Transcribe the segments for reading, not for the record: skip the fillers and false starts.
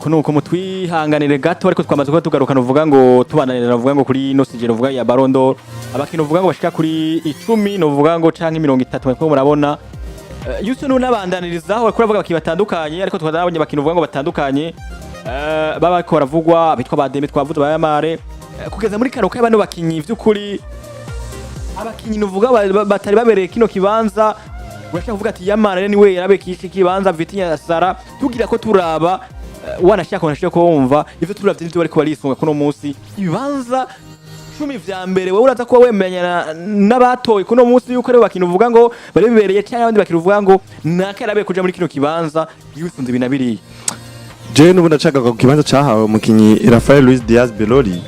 kunuko mutwihanganire gato ariko twamaze kuba tugarukana uvuga ngo tubananira uvuga ngo kuri no sije uvuga ya Ballon d'Or abakino uvuga ngo bashika kuri 10 no uvuga ngo canke 30 ko murabona yuso n'abandanirizaho bakora bavuga bakibatandukanye ariko twazabonye bakino uvuga ngo batandukanye baba ko baravugwa bitwa ba Dembele twavuze ba Yabaye kugeza muri kano k'abano bakinyi vy'ukuri abakinyi nuvuga batari babereye kino kibanza urashaka kuvuga ati Yabaye ni we yarabe kiki kibanza Vitinha Sara tugira ko turaba wanashaka ko wumva ivyo turavye n'ivyo bariko barisunga kuno munsi ibibanza 10 vya mbere wowe uraza kuba wemenyana n'abatoye kuno munsi yuko rero bakino uvuga ngo bari bibereye cyangwa abandi bakiruvuga ngo nakarabe kuja muri kino kibanza yisunze binabiriye je nubu ndashaka ko kibanza cahawe mukinyi Rafael Luis Diaz Ibirori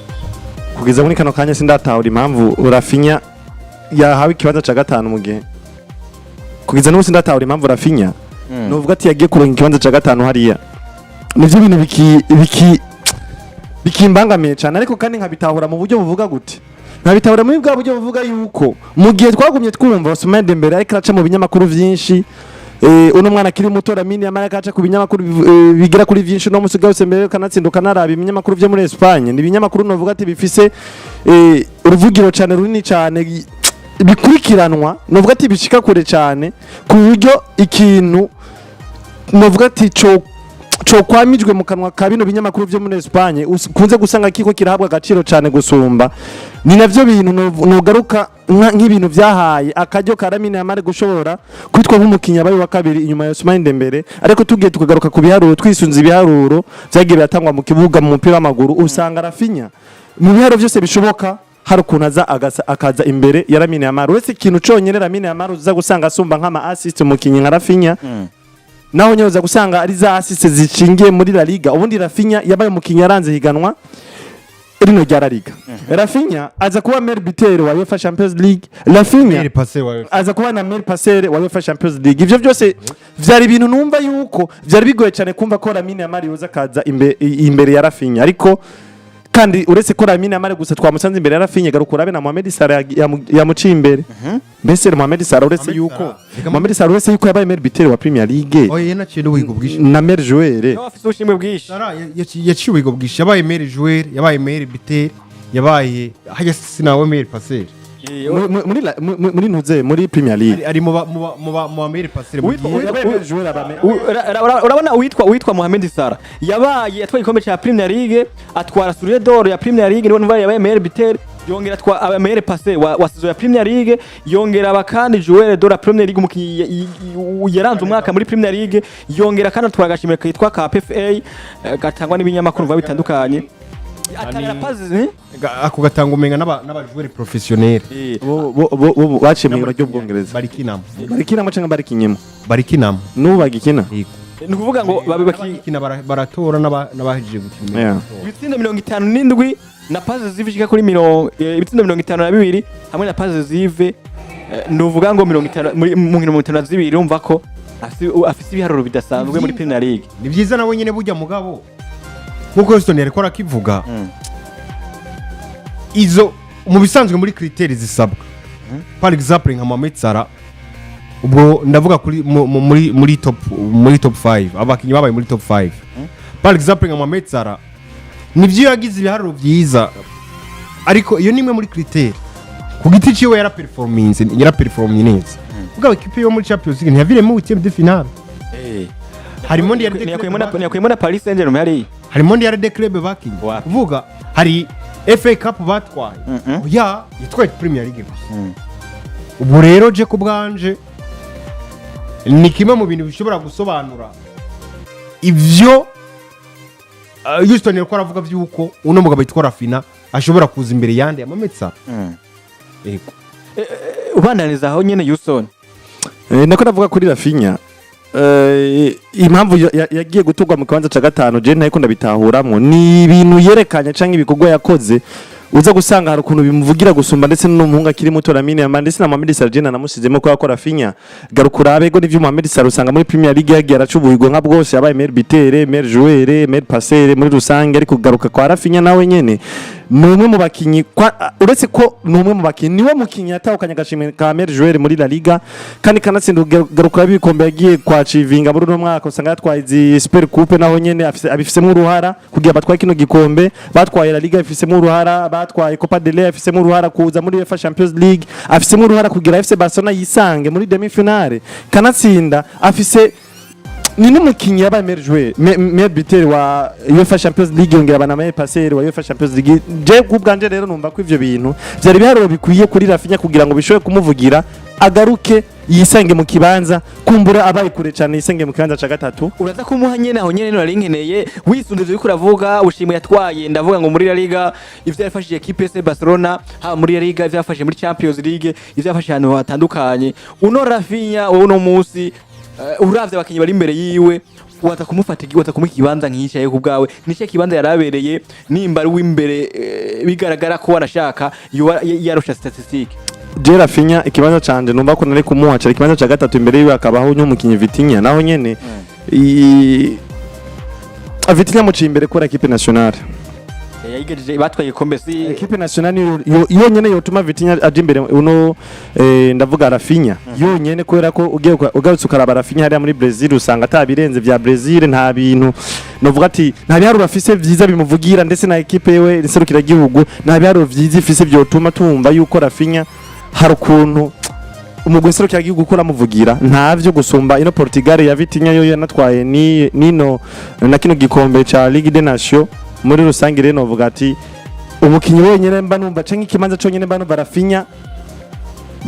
kugeza muri kano kanya sindatahura impamvu Raphinha yahawe ikibanza ca gatanu mu gihe kugeza n'ubu sindatahura impamvu Raphinha nuvuga ati yagiye kuronka ikibanza ca gatanu hariya nivyo bintu bikimbangamiye cyane ariko kandi nkabitahura mu buryo buvuga gute nkabitahura muri bwa buryo buvuga yuko mu gihe twagumye twumva Osman Dembélé ariko araca mu binyamakuru vyinshi uno mwana kiri muto Lamine Yamal akaca ku binyamakuru bigira kuri vyinshi no musiga wose mbere kanatsinduka naraba ibinyamakuru vyo muri Espagne ni ibinyamakuru novuga ati bifise uruvugiro cyane runini cyane bikurikiranwa novuga ati bishika kure cyane ku buryo ikintu novuga ati cyo kwamijwe mu kanwa ka bino binyamakuru vyo muri Espagne kunze gusanga kiko kirahabwa agaciro cyane gusumba ni navyo bintu nogaruka nk'ibintu vyahaye akajyo karamine Yamal gushobora kwitwa nk'umukinya Yabaye wa kabiri inyuma ya Osman Dembélé ariko tugiye tukagaruka ku biharuro twisunze ibiharuro vyagiye biratangwa mu kibuga mu mupira w'amaguru usanga Raphinha mu biharuro byose bishoboka hari ukuntu akaza imbere ya Lamine Yamal wese ikintu conyene Lamine Yamal uza gusanga asumba nk'ama assist umukinyi nka Raphinha naho nyoza gusanga ari za assist zishingiye muri La Liga ubundi Raphinha yabaye umukinyi yaranze higanwa rino rya La Liga Raphinha aza kuba meilleur buteur wa UEFA Champions League Raphinha aza kuba na meilleur passeur wa UEFA Champions League ivyo byose vyari ibintu numva yuko vyari bigoye cyane kumva ko Lamine Yamal yoza kaza imbere ya Raphinha ariko kandi uretse ko Lamine Yamal gusa twamusanze imbere ya Raphinha garukura be na Mohamed Salah yamuciye imbere mbese Mohamed Salah uretse yuko Mohamed Salah uretse yuko yabaye meilleur buteur wa Premier League yena cyo wigo bwisha na meilleur joueur afite ushimwe bwisha Salah yaciye wigo bwisha yabaye meilleur joueur yabaye meilleur buteur yabaye hajya sinawe meilleur passeur muri ntuze muri Premier League ari mu meilleur passeur urabona uitwa Mohamed Salah yabaye atwaye igikombe cya Premier League atwara Soulier d'Or ya Premier League niwe numva yabaye meilleur buteur yongera atwa meilleur passeur wa saison ya Premier League yongera abakandi joueur d'Or ya Premier League umukinyi yaranze umwaka muri Premier League yongera kandi atwara agashimwe kitwa ka PFA gatangwa n'ibinyamakuru vuba bitandukanye atari rapazi ako gatanga umenga n'abajoueur professionnel bo bacemeye uryo bwongereza barikinamo cyangwa barikinyemo n'ubagikina ni kuvuga ngo bakina baratora n'abahije gukina ibitsinda 57 na passe zivishika kuri ibitsinda 52 hamwe na passe zive nuvuga ngo 50 mu 52 urumva ko afise ibiharuro bidasanzwe muri Premier League ni byiza nawe nyene burya mugabo nkuko Houston yariko arakivuga izo mu bisanzwe muri critères zisabwa par exemple nka Mohamed Salah ubwo ndavuga kuri muri top 5 abakinyi babaye muri top 5 par exemple nka Mohamed Salah nivyo yagize ibiharuro byiza ariko iyo nimwe muri critère ku giti ciwe yaraperforming neza ubwo equipe yo muri Champions League ntiyaviremo huitième de finale harimo ndi yakuyemo Paris Saint-Germain harimo ndi de club bakinyi kuvuga hari FA Cup batwaye yitwaye Premier League ubu rero je ku bwanje ni kimwe mu bintu bishobora gusobanura ivyo Houston yariko aravuga vyuko uno mugabo yitwa Raphinha ashobora kuza imbere yandi amametsa yego ubandaniza aho nyene Houston nako navuga kuri Raphinha impamvu yagiye gutugwa mu kibanza ca gatanu je ntayiko ndabitahuramwo ni ibintu yerekanye canke ibikorwa yakoze uza gusanga hari ukuntu bimuvugira gusumba ndetse n'umuhungu akiri muto Lamine Yamal ndetse na Mohamed Salah namusizemo ko yakora Raphinha garukura abego n'ivyo Mohamed Salah usanga muri Premier League yagiye aracubuhirwa nka bwose yabaye meilleur buteur meilleur joueur meilleur passeur muri rusange ariko garuka kwa Raphinha nawe nyene numwe mu bakinyi uretse ko numwe mu bakinyi niwe mukinyi yatahukanye agashimwe ka meilleur joueur muri La Liga kandi kanatsinda garukura bikombe yagiye kwa Chivinga muri no mwaka usanga yatwaye izi Super Coupe naho nyene abifisemo uruhara kugira batwaye kino gikombe batwaye La Liga ifisemo uruhara batwaye Copa del Rey ifisemo uruhara kuza muri UEFA Champions League afisemo uruhara kugira FC Barcelona yisange muri demi finale kanatsinda afise ni n'umukinyi yabaye meilleur buteur wa UEFA Champions League yongera abana meilleur passeur wa UEFA Champions League je kubwanje rero numva ko ivyo bintu byari biharuro bikwiye kuri Raphinha kugira ngo bishobe kumuvugira agaruke yisange mu kibanza kumbura abaye kure cyane yisenge mu kibanza ca gatatu uraza kumuha nyene aho nyene nari nkeneye wisundize yuko uravuga ushimwe yatwaye ndavuga ngo muri La Liga ivyo yafashije equipe FC Barcelona ha muri La Liga ivyo yafashije muri Champions League ivyo yafashije ahantu hatandukanye uno Raphinha wowe no munsi uravye abakinyi bari imbere yiwe wata kumufatira wata kumukibanza nk'icaye ku bwawe nice kibanza yarabereye nimba ari w'imbere bigaragara ko wanashaka yarusha statistique je Raphinha ikibanza canje numva ko nari kumuha cyari ikibanza ca gatatu imbere yiwe akabaho n'umukinyi Vitinha naho nyene Vitinha mu cimbere ko equipe nationale yayigejeje batwaye ikombe si equipe nationale yonyene yotuma Vitinha aje imbere uno ndavuga Raphinha yonyene kubera ko ugarutse ukaraba Raphinha hariya muri Brazil usanga atabirenze vya Brazil nta bintu novuga ati nta biharuro afise vyiza bimuvugira ndetse na equipe yewe inserukira gihugu nta biharuro vyiza ifise vyotuma tumva yuko Raphinha hari ukuntu umugwi inserukira gihugu ukora muvugira ntavyo gusumba ino Portugal ya Vitinha yo yanatwaye nino na kino gikombe ca Ligue des Nations muri rusange rero novuga ati umukinyi wenyene mba numva canke ikibanza conyene mba numva Raphinha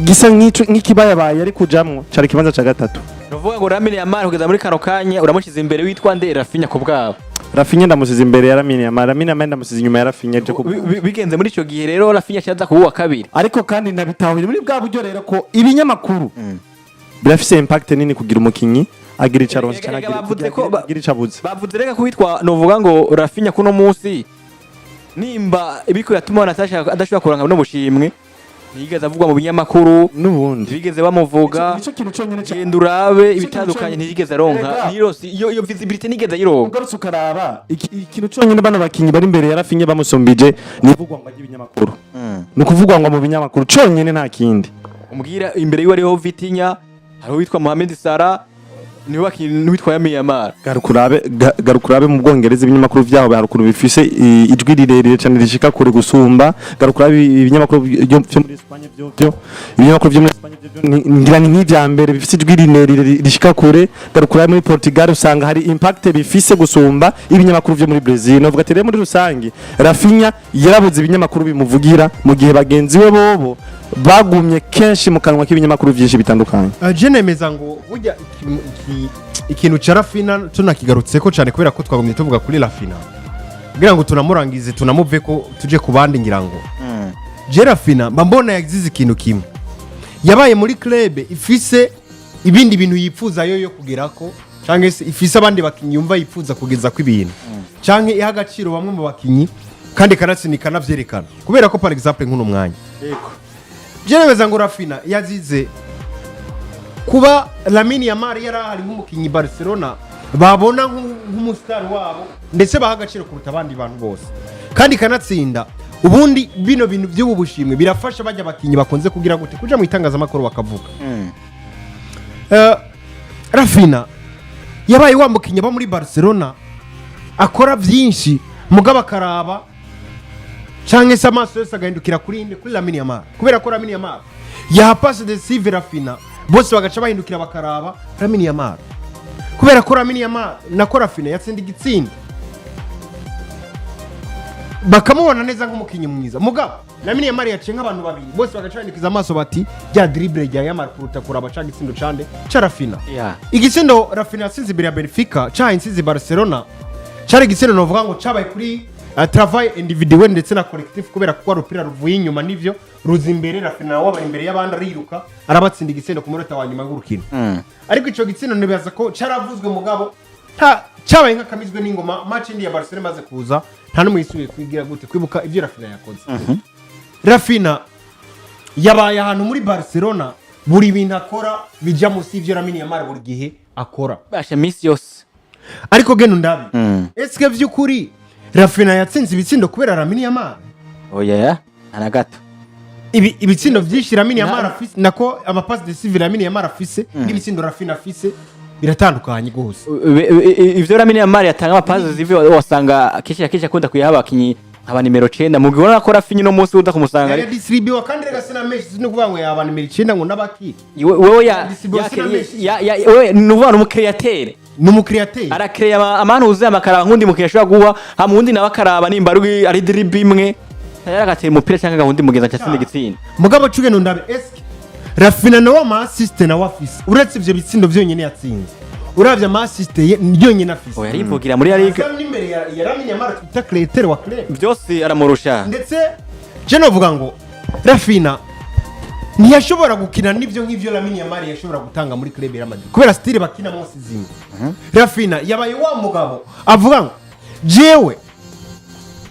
gisa nk'ikibayabaye ari kujamwo cari ikibanza ca gatatu novuga ngo Lamine Yamal kugeza muri kano kanya uramushize imbere witwa nde Raphinha ku bwabo Raphinha ndamusize imbere ya Lamine Yamal ndamusize inyuma ya Raphinha je bigenze muri ico gihe rero Raphinha cyaza kuba kabiri ariko kandi nabitahuje muri bwa buryo rero ko ibinyamakuru birafise impact nini kugira umukinyi agira icaronse cyane agira icabuze bavuze reka kwitwa novuga ngo Raphinha kuno munsi nimba ibiko yatuma Natasha adashobora kuranga no bushimwe nigeze avugwa mu binyamakuru nubundi bigeze bamuvuga nico kintu cyonyene genda urabe ibitandukanye ntigeze aronka nirose iyo visibility nigeze yironka ugarutse ukaraba ikintu cyonyene bana bakinyi bari imbere ya Raphinha bamusumbije nivugwa ngo ibinyamakuru nukuvugwa ngo mu binyamakuru cyonyene nta kindi umbwira imbere yiwe ariho Vitinha hariho witwa Mohamed Salah niwe bakinyi witwa Yamal garukurabe mu Bwongereza ibinyamakuru vyaho harukuru bifise ijwi rirerire cyane rishika kure gusumba garukurabe ibinyamakuru byo muri Espagne byo ibinyamakuru byo muri Espagne byo ngira ni nk'ivya mbere bifise ijwi rirerire rishika kure garukurabe muri Portugal usanga hari impact bifise gusumba ibinyamakuru byo muri Brazil novuga ati muri rusangi Raphinha yarabuze ibinyamakuru bimuvugira mu gihe bagenzi we bobo bagumye kenshi mu kanwa k'ibinyamakuru byinshi bitandukanye je nemeza ngo burya ikintu ca Raphinha tunakigarutse ko cyane kubera ko twagumye tuvuga kuri Raphinha kugira ngo tunamurangize tunamuve ko tuje ku bandi ngira ngo je Raphinha mbona yagize ikintu kimwe yabaye muri club ifise ibindi bintu yipfuza yo kugerako canke ifise abandi bakinyi yumva yipfuza kugeza ku ibintu canke iha agaciro bamwe mu bakinyi kandi kanatsinика navyerekana kubera ko par exemple nk'uno mwanya yego Jeremeza ngo Raphinha yazize kuba Lamine Yamal yarahari nk'umukinyi Barcelona babona nk'umustar wabo ndetse baha agaciro kuruta abandi bantu bose kandi kanatsinda ubundi bino bintu by'ubu bushimwe birafasha bajya bakinyi bakonze kugira gute kuja mu itangazamakuru bakavuga Raphinha yabaye wa mukinyi aba muri Barcelona akora byinshi mugaba karaba canke se amaso yose agahindukira kuri Lamine Yamal kubera ko Lamine Yamal yaha passe decisive Raphinha bose bagaca bahindukira bakaraba Lamine Yamal kubera ko Lamine Yamal na Raphinha yatsinda igitsinda bakamubona neza nk'umukinyi mwiza mugabo Lamine Yamal yaciye nk'abantu babiri bose bagaca bahindukiza amaso bati ya dribble ya Yamal kuruta kuraba ca gitsindo cande ca Raphinha igitsindo Raphinha yatsinze imbere ya Benfica ca insize Barcelona cari igitsindo novuga ngo cabaye kuri travail individuel ndetse na collectif kubera ko rupira ruvuye inyuma nivyo ruzi imbere Raphinha waba imbere y'abandi ariruka arabatsinda igitsendo ku munota wa nyuma ngurukino ariko ico gitsendo nibaza ko caravuzwe mugabo cabaye nk'akamizwe n'ingoma match indi ya Barcelona maze kuza nta numwe yisubiye kwigira gute kwibuka ivyo Raphinha yakoze Raphinha yabaye ahantu muri Barcelona buri bintu akora bija musi ivyo Lamine Yamal buri gihe akora basha miss yose ariko geno ndabi eske vy'ukuri Raphinha yatsinze ibitsindo kubera Lamine Yamal oya ana gato ibitsindo byinshi Lamine Yamal afise nako amapasi decisive Lamine Yamal afise n'ibitsindo Raphinha afise biratandukanye gose ivyo Lamine Yamal yatanga amapasi zivyo wasanga kesha akunda kuyaha abakinyi aba nimero 9 mugibona ko Raphinha no munsi udakumusanga ari distribuer kandi rega sina Messi no kuvuga ngo yaba nimero 9 ngo nabaki wewe wewe nuvuga no createur n'umukreateur arakreya amana uzuye amakara nkundi mukina ashobora guha hamundi nabakaraba nimba ari dribble imwe yaragateye umupira cyangwa gahundi mugenza cyasinde gitsinda mugabo cuge no ndabe eske Raphinha no wa assist na wafise uretse ivyo bitsindo byonyene yatsinze uravye ama assist yonyene afise oya arivugira muri Liga n'imbere ya Lamine Yamal twita createur wa club byose aramurusha ndetse je novuga ngo Raphinha ntiyashobora gukina n'ivyo nk'ivyo Lamine Yamal yashobora gutanga muri club ya Madrid kubera style bakina munsi zimwe Raphinha yabaye wa mugabo avuga ngo jewe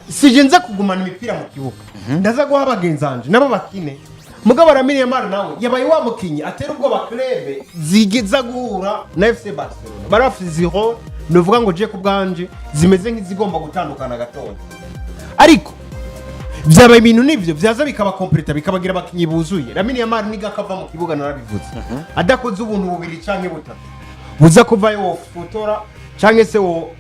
sije nza kugumana imipira mu kibuga ndaza guha abagenzanje nabo bakine mugabo Lamine Yamal nawe yabaye wa mukinyi atera ubwo ba club zigeza guhura na FC Barcelona barafiziho novuga ngo je kubganje zimeze nk'izigomba gutandukana gatoya ariko byabaye ibintu nivyo byaza bikaba complete bikabagira abakinyi buzuye Lamine Yamal niga kava mu kibuga narabivuze adakoze ubuntu bubiri canke butatu buza kuvayo wo fotora canke se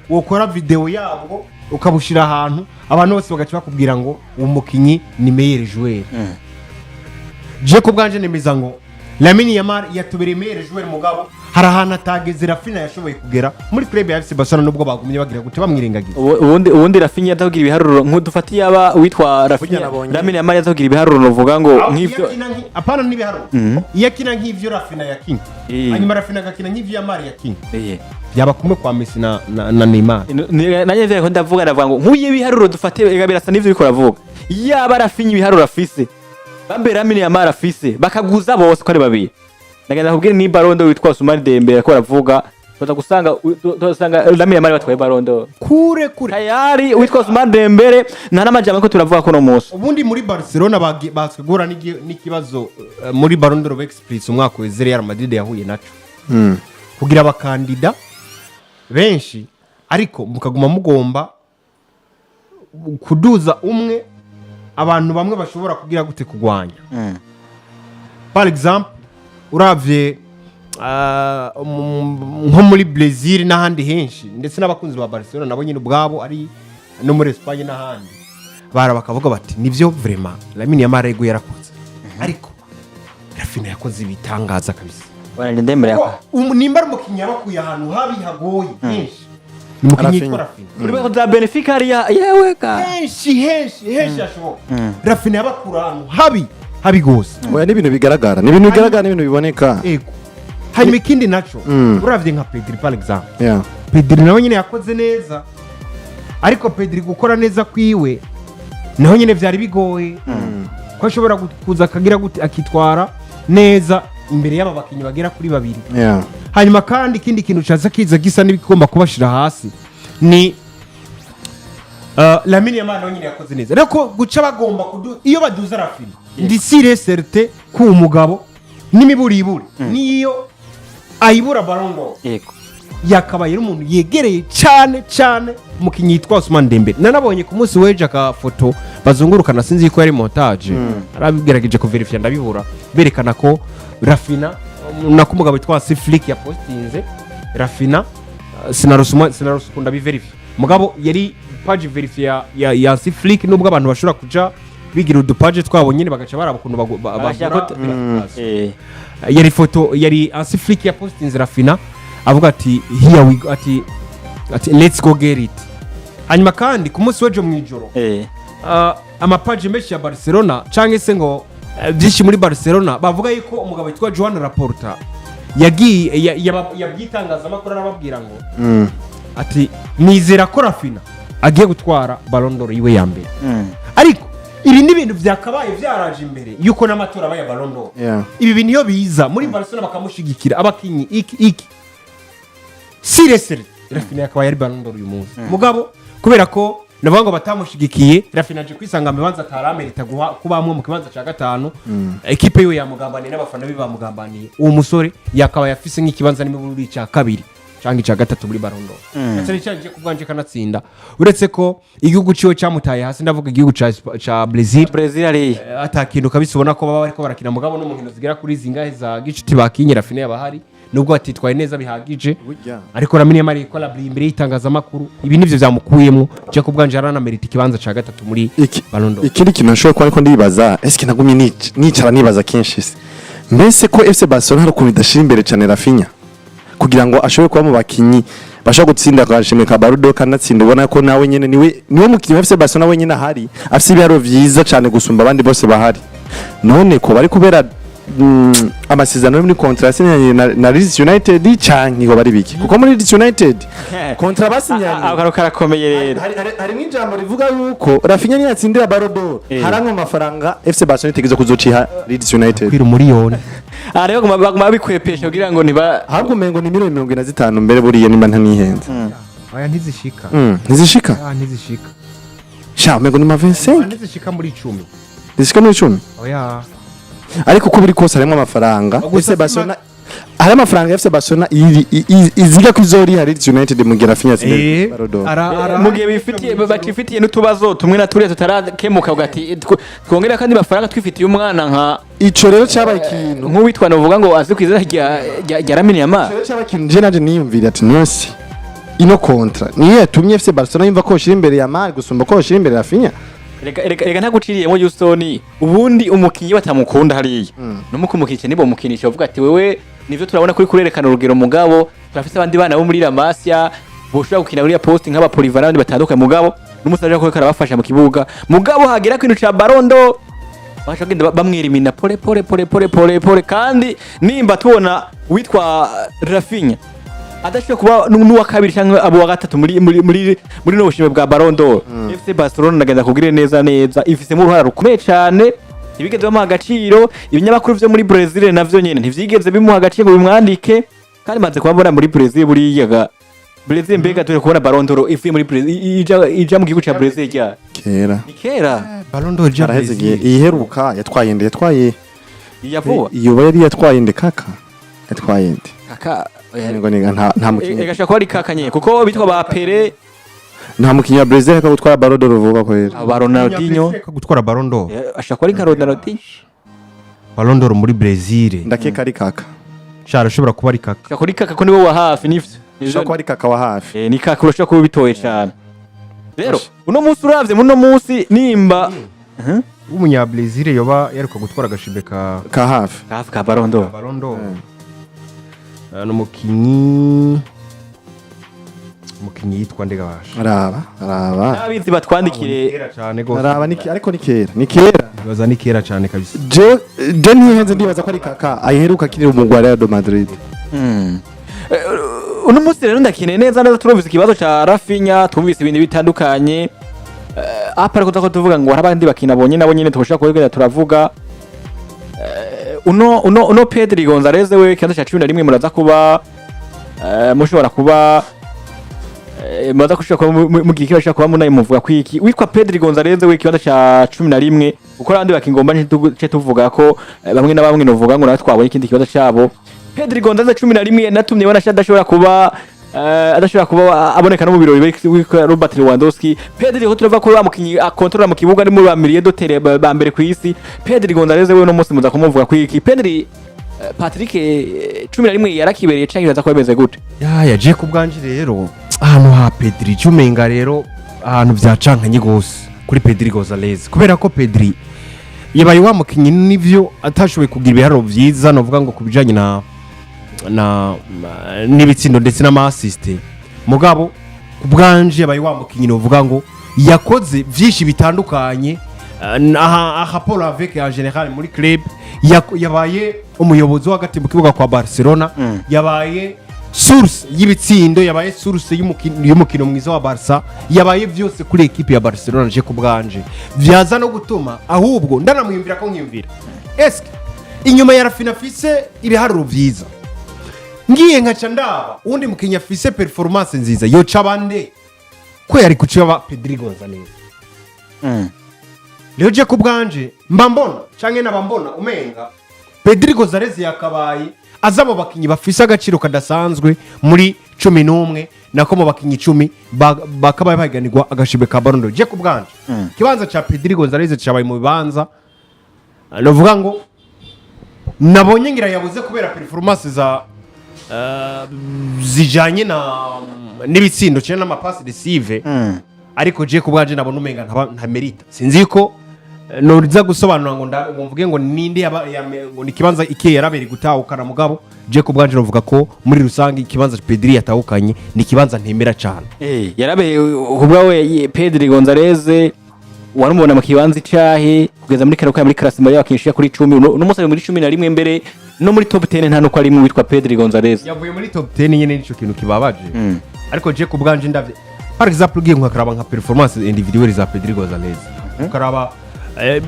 wokora video yabwo ukabushira ahantu abantu bose bagaca bakubwira ngo umukinyi ni meilleur joueur je kubganje nemeza ngo Lamine Yamal yatubereye meilleur joueur mugabo hari ahantu atageze Raphinha yashoboye kugera muri club ya FC Barcelona nubwo bagumye bagira gute bamwirengagiza ubundi Raphinha yatagira ibiharuro nk'udufati yaba witwa Raphinha Lamine Yamal yatagira ibiharuro novuga ngo nk'ivyo apana n'ibiharuro yakina nk'ivyo Raphinha yakinye hanyuma Raphinha agakina nk'ivyo Yamal yakinye yaba kumwe kwa Messi na Neymar nanye vyo ndavuga ngo nkuye ibiharuro dufate ega birasa n'ivyo biko ravuga yaba Raphinha ibiharuro afise bambe Lamine Yamal afise bakaguza bose ko ari babiri nagenda kubwira ni Ballon witwa Osman Dembélé ko ravuga tuzasanga Lamine Yamal batwaye Ballon kure tayari witwa Osman Dembélé nta namajambo ko turavuga ko no munsi ubundi muri Barcelona basegura n'ikibazo muri Ballon d'Or Express umwaka wa Real Madrid yahuye naco kugira abakandida benshi ariko mukaguma mugomba kuduza umwe abantu bamwe bashobora kugira gute kugwanya par exemple uravye nko muri Brazil n'ahandi henshi ndetse n'abakunzi ba Barcelona nabo nyine ubwabo ari no muri Espagne n'ahandi bakavuga bati nivyo vraiment Lamine Yamal yego yarakoze ariko Raphinha yakoze ibitangaza kabisa Dembélé nimba ari umukinyi yabakuye ahantu habi hagoye henshi umukinyi yitwa Raphinha uri bako za Benfica ari yewe ka henshi ashoboka Raphinha yabakura ahantu habi gose oya n'ibintu bigaragara n'ibintu biboneka ego hanyuma ikindi naco uravye nka Pedri par exemple Pedri nawe nyine yakoze neza ariko Pedri gukora neza kwiwe naho nyine vyari bigoye ko ashobora kuza akagira gute akitwara neza imbere y'aba bakinyi bagera kuri babiri hanyuma kandi ikindi kintu caza kiza gisa n'ibigomba kubashira hasi ni Lamine Yamal nawe nyine yakoze neza ariko guca bagomba iyo baduza Raphinha ndi sire certe ku umugabo n'imiburiburi niyo ayibura Ballon d'Or yego yakabaye umuntu yegereye cyane mukinyi yitwa Osman Dembélé nanabonye ku munsi weje aka foto bazungurukana sinzi ko yari montage arabigerageje ko verify ndabibura berekana ko Raphinha na kumugabo yitwa Flick ya postinze Raphinha sinarusukunda bi verify mugabo yari page verify ya Flick nubwo abantu bashobora kuja bigira udupage twabo nyine bagaca barabukuntu yari foto yari Flick ya postinze Raphinha avuga ati here we go ati let's go get it hanyuma kandi ku munsi wejo mwijoro amapage menshi ya Barcelona canke se ngo byinshi muri Barcelona bavuga yuko umugabo witwa Joan Laporta yagiye yabyitangaza amakuru arababwira ngo ati nizera ko Raphinha agiye gutwara Ballon d'Or yiwe ya mbere ariko ibi ni ibintu byakabaye byaraje imbere yuko n'amatora aba ya Ballon d'Or ibi bintu iyo biza muri Barcelona bakamushigikira abakinyi iki seriously Raphinha yakabaye ari Ballon d'Or uyu munsi mugabo kubera ko navuga ngo batamushigikiye Raphinha aje kwisanga mu bibanza ataramerita kubamwe mu kibanza cya gatanu equipe yiwe yamugambaniye n'abafana be bamugambaniye uwo musore yakabaye afise nk'ikibanza n'imiburi cya kabiri cyangwa ica gatatu muri Ballon d'Or ndetse n'icyaje kubwanje kanatsinda uretse ko igihugu ciwe cyamutaye hasi ndavuga igihugu ca Brazil ari atakintu kabisubona ko baba bariko barakina mugabo no mu nkino zigera kuri zingahe za gicuti bakinyira Raphinha yabahari nubwo atitwaye neza bihagije ariko Lamine Yamal ikora imbere y'itangazamakuru ibi nivyo vyamukuyemo je kubwanje yaranamerita ikibanza ca gatatu muri Ballon d'Or. Ikindi kintu nshobora kuba ariko ndibaza eske nagumye nicara nibaza kenshi se mbese ko FC Barcelona hari ukuntu idashira imbere cyane Raphinha kugira ngo ashobore kuba mu bakinyi bashobora gutsinda akashimwe ka Ballon d'Or kanatsinda ubona ko nawe nyene niwe mukinyi wa FC Barcelona wenyine ahari afise ibiharo vyiza cyane gusumba abandi bose bahari none ko bari kubera amasezerano muri contrat yasinyanye na Leeds United canke ngo bari biki kuko muri Leeds United contrat basinyanye akaro karakomeye rero hari n'ijambo rivuga yuko Raphinha ni yatsindira Ballon d'Or haranka amafaranga FC Barcelona itegeza kuzociha Leeds United kwira miliyoni rero baguma bikwepesha kugira ngo niba ahubwo mengo ni 75 mbere buriye nimba ntanihenze aya ntizishika ntizishika sha mengo ni ma 25 ntizishika muri 10 ntizishika muri 10 oya ariko uko biri kose harimo amafaranga FC Barcelona hari amafaranga FC Barcelona iziga kwizori hari Leeds United mu Raphinha tsinde Barodo mu gihe bifitiye bakifitiye n'utubazo tumwe na turiya tutarakemuka ugati twongera kandi amafaranga twifitiye umwana nka ico rero cyabaye ikintu nk'uwitwa novuga ngo azi kwizera rya Lamine Yamal rero cyabaye ikintu je naje niyumvira ati nose ino kontra niyo yatumye FC Barcelona yumva ko shira imbere ya Yamal gusumba ko shira imbere ya Raphinha reka ntaguciriyemo Houston ubundi umukinyi batamukunda hariya numuko umukinyi nibo mukinisha uvuga ati wewe nivyo turabona kuri kurerekana urugero mugabo turafise abandi bana bo muri La Masia boshobora gukina muri post nk'aba Polyvalent abandi batandukanye mugabo n'umusaje ko karabafasha mu kibuga mugabo hagera kwintu ca Ballon d'Or bashagenda bamwirimina pole kandi nimba tubona witwa Raphinha adashobora kuba n'uwa kabiri cyangwa abo wa gatatu muri no bushime bwa Ballon d'Or FC Barcelona nagenda kubwire neza ifise mu uruhara rukomeye cyane ibigeze bamuha agaciro ibinyamakuru vyo muri Brazil navyo nyene ntivyigeze bimuha agaciro ngo bimwandike kandi maze kubabona muri Brazil buriyaga Brazil mbega turi kubona Ballon d'Or ivuye muri Brazil ija mu gihugu ca Brazil rya kera Ballon d'Or ja Brazil iheruka yatwaye yavuba Yoba yari yatwaye nde kaka kaka ngo nta mukinyi egashaka ko ari kakanye kuko bitwa ba Pele nta mukinyi wa Brazil ka gutwara Ballon d'Or vuga ko rero ba Ronaldinho ka gutwara Ballon d'Or ashaka ari nka Ronaldinho Ballon d'Or muri Brazil ndakeka ari kaka shara ashobora kuba ari kaka ashaka kuri kaka ko niwe wa hafi nivyo ashaka ko ari kaka wa hafi ni kaka urashaka kuba bitoye cyane rero uno munsi uravye muno munsi nimba umunya Brazil yoba yaruka gutwara agashimbe ka hafi ka Ballon d'Or umukinyi yitwa ndega basha araba abizi batwandikire araba ariko ni kera baza ni kera cyane kabisa je ntihenze ndibaza ko ari kaka aheruka kiri mu Real Madrid uno munsi rero ndakine neza turumvise ikibazo ca Raphinha twumvise ibintu bitandukanye apara ko tuvuga ngo harabandi bakina bonye nabo nyene tushaka kwegera turavuga uno Pedri Gonzalez we kibanza cha 11 muraza kuba mushobora kuba muraza kushaka mu gihe cyashaka kuba munaye muvuga kwiki witwa Pedri Gonzalez we kibanza cha 11 uko abandi bakingomba nje tuvuga ko bamwe na bamwe novuga ngo natwaboye ikindi kibanza cyabo Pedri Gonzalez 11 natumye bana adashobora kuba aboneka no mu birori witwa Robert Lewandowski Pedri ho turava ko bamukinyi akontrola mu kibuga ari mu bamiriye dotere ba mbere ku isi Pedri Gonzalez we no munsi muza kumuvuga kwiki Pedri Patrick 11 yarakibereye cyangwa iraza kwemeze gute yaje kubwanje rero ahantu ha Pedri cyumenga rero ahantu byacankanye gose kuri Pedri Gonzalez kubera ko Pedri yabaye wa mukinyi nivyo atashoboye kugira ibiharo vyiza novuga ngo kubijanye na n'ibitsindo ndetse n'amasiste mugabo kubwanje yabaye wa mukinyi novuga ngo yakoze vyinshi bitandukanye aha Paul avec en général muri club yabaye umuyobozi w'agati mu kibuga kwa Barcelona yabaye source y'ibitsindo yabaye source y'umukino mwiza wa Barca yabaye byose kuri equipe ya Barcelona je kubwanje vyaza no gutuma ahubwo ndanamwimvira ko nkimvira eske inyuma ya Raphinha afise ibiharuro vyiza ngiye nkaca ndaba undi mukinya afise performance nziza yoca bande ko yari kuciba Pedri Gonzalez leo je kubwanje mbambona canke nabambona umenga Pedri Gonzalez yakabaye azabo bakinyi bafise agaciro kadasanzwe muri 11 nako mu bakinyi 10 bakaba bahiganirwa agashimwe ka Ballon d'Or je kubwanje kibanza cha Pedri Gonzalez cyabaye mu bibanza novuga ngo nabonye ngira yabuze kubera performance za zijanye n'ibitsindo cyane n'amapasi decisive ariko je kubwanje nabona umenga nta merita sinzi ko noriza gusobanura ngo mvuge ngo ninde ngo nikibanza ikiye yaraberi gutahukana mugabo je kubwanje novuga ko muri rusangi ikibanza Pedri yatahukanye ni kibanza ntemera cyane yarabe ubwawe Pedri Gonzalez warumubona mu kibanza cyahe kugeza muri kano muri classement y'abakinishya kuri 10 no musare muri 11 mbere no muri top 10 nta nuko ari mu witwa Pedri Gonzalez yavuye muri top 10 nyene nico kintu kibabaje ariko je kubwanje ndavye par exemple ugiye nkakaraba nka performance individuelle za Pedri Gonzalez ukaraba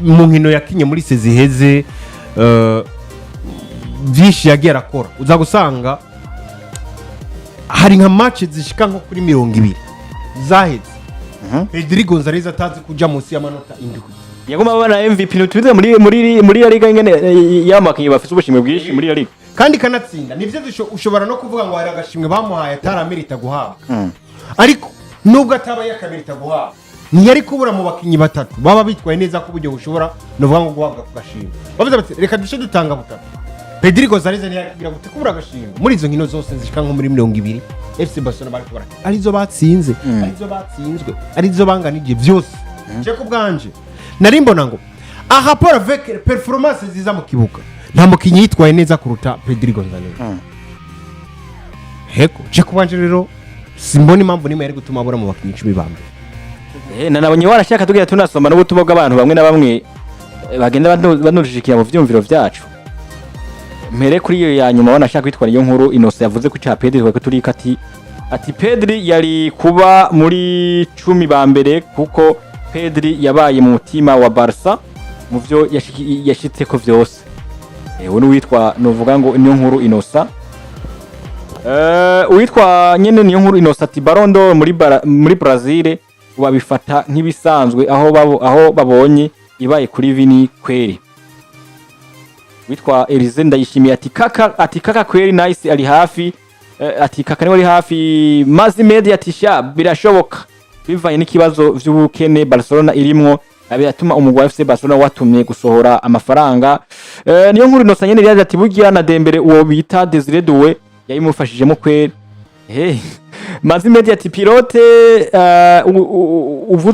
mu nkino yakinye muri seziheze vyinshi yagiye arakora uza gusanga hari nka match zishika nko kuri 20 zaheze Pedri Gonzalez atazi kuja munsi y'amanota indwi yagoma bana MVP nutubize muri La Liga ingene y'amakinyi bafite ubushimwe bwishi muri La Liga kandi kanatsinda nivyo ushobora no kuvuga ngo hari agashimwe bamuhaye ataramerita guhabwa ariko nubwo ataba yakamerita guhabwa ntiyari kubura mu bakinyi batatu baba bitwaye neza ku buryo bushobora novuga ngo guhabwa ku gashimwe bavuze bati reka dushe dutanga butatu Pedri Gonzalez ntiyakubwira gute kubura agashimwe muri izo nkino zose zishika nko muri 20 FC Barcelona bari kubara arizo batsinze arizo batsinzwe arizo banganije vyose je kubwanje nari mbona ngo aha pour avec performance ziza mu kibuga nta mukinyi yitwaye neza kuruta Pedri Gonzalez heko je kubwanje rero simbona impamvu nimwe yari gutuma abura mu bakinyi 10 bambe nanabonye warashaka tugira tunasoma n'ubutumwa bw'abantu bamwe na bamwe bagenda banurishikira mu vyumviro vyacu mere kuri iyo ya nyuma wanashaka kwitwara iyo nkuru Innocent yavuze ko cha Pedri ko turi ati Pedri yari kuba muri 10 ba mbere kuko Pedri yabaye mu mutima wa Barca mu vyo yashitse ko vyose uno witwa novuga ngo niyo nkuru Innocent witwa nyene niyo nkuru Innocent ati Ballon d'Or muri Brazil babifata nk'ibisanzwe aho babonye ibaye kuri Vini kweri witwa Elize ndayishimiye ati kaka kweri nice ali hafi ati kaka ni wari hafi mazi media ati sha birashoboka bivanye n'ikibazo vy'ubukene Barcelona irimwo abiyatuma umugwa wa FC Barcelona watumye gusohora amafaranga niyo nkuru Innocent nyene yaje ati bugira na Dembele uwo bita Desire Doué yayimufashijemo kweri mazi media ati pilote uvuze